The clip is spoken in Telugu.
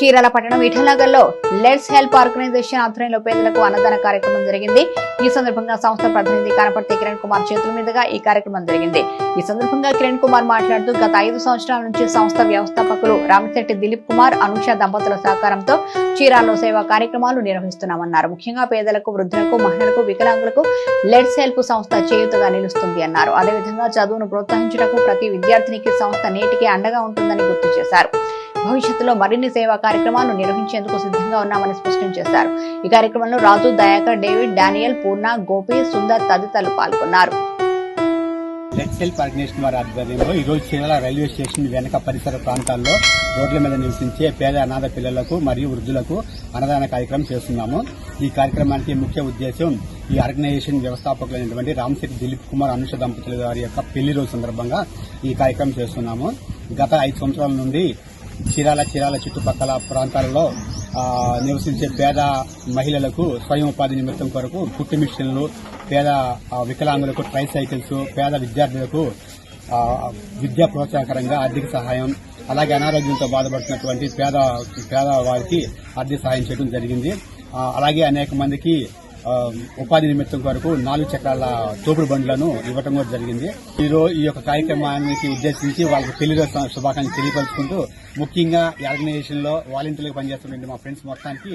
చీరాల పట్టణం విఠలనగర్ లో లెట్స్ హెల్ప్ ఆర్గనైజేషన్ ఆధ్వర్యంలో పేదలకు అన్నదాన కార్యక్రమం జరిగింది. ఈ సందర్భంగా సంస్థ ప్రతినిధి కనపర్తి కిరణ్ కుమార్ చేతుల మీదుగా ఈ కార్యక్రమం జరిగింది. ఈ సందర్భంగా కిరణ్ కుమార్ మాట్లాడుతూ గత 5 సంవత్సరాల నుంచి సంస్థ వ్యవస్థాపకులు రామశెట్టి దిలీప్ కుమార్, అనూష దంపతుల సహకారంతో చీరాలలో సేవా కార్యక్రమాలు నిర్వహిస్తున్నామన్నారు. ముఖ్యంగా పేదలకు, వృద్ధులకు, మహిళలకు, వికలాంగులకు లెట్స్ హెల్ప్ సంస్థ చేయూతగా నిలుస్తుంది అన్నారు. అదేవిధంగా చదువును ప్రోత్సహించడానికి ప్రతి విద్యార్థినికి సంస్థ నేటికి అండగా ఉంటుందని గుర్తు చేశారు. భవిష్యత్తులో మరిన్ని సేవా కార్యక్రమాలు నిర్వహించేందుకు సిద్ధంగా ఉన్నామని స్పష్టం చేశారు. ఈ కార్యక్రమంలో రాజు, దయాకర్, డేవిడ్, డానియల్, పూర్ణ, గోపి, సుందర్ తదితరులు పాల్గొన్నారు. లెట్స్ హెల్ప్ ఆర్గనైజేషన్ వారి ఆధ్వర్యంలో ఈరోజు చీరాల రైల్వే స్టేషన్ వెనక పరిసర ప్రాంతాల్లో రోడ్ల మీద నివసించే పేద అనాథ పిల్లలకు మరియు వృద్ధులకు అన్నదాన కార్యక్రమం చేస్తున్నాము. ఈ కార్యక్రమానికి ముఖ్య ఉద్దేశం ఈ ఆర్గనైజేషన్ వ్యవస్థాపకులైనటువంటి రామశెట్టి దిలీప్ కుమార్, అనూష దంపతుల వారి యొక్క పెళ్లి రోజు సందర్భంగా ఈ కార్యక్రమం చేస్తున్నాము. గత 5 సంవత్సరాల నుండి చీరాల చుట్టుపక్కల ప్రాంతాలలో నివసించే పేద మహిళలకు స్వయం ఉపాధి నిమిత్తం కొరకు కుట్టు మిషన్లు, పేద వికలాంగులకు ట్రైసైకిల్స్, పేద విద్యార్థులకు విద్యా ప్రోత్సాహకరంగా ఆర్థిక సహాయం, అలాగే అనారోగ్యంతో బాధపడుతున్నటువంటి పేద వారికి ఆర్థిక సహాయం చేయడం జరిగింది. అలాగే అనేక మందికి ఉపాధి నిమిత్తం కొరకు 4 చక్రాల తోపుడు బండ్లను ఇవ్వటం కూడా జరిగింది. ఈ యొక్క కార్యక్రమానికి ఉద్దేశించి వాళ్ళకి పెళ్లి రోజు శుభాకాంక్షలు తెలియపరుచుకుంటూ ముఖ్యంగా ఈ ఆర్గనైజేషన్ లో వాలంటీర్లుగా పనిచేస్తున్న మా ఫ్రెండ్స్ మొత్తానికి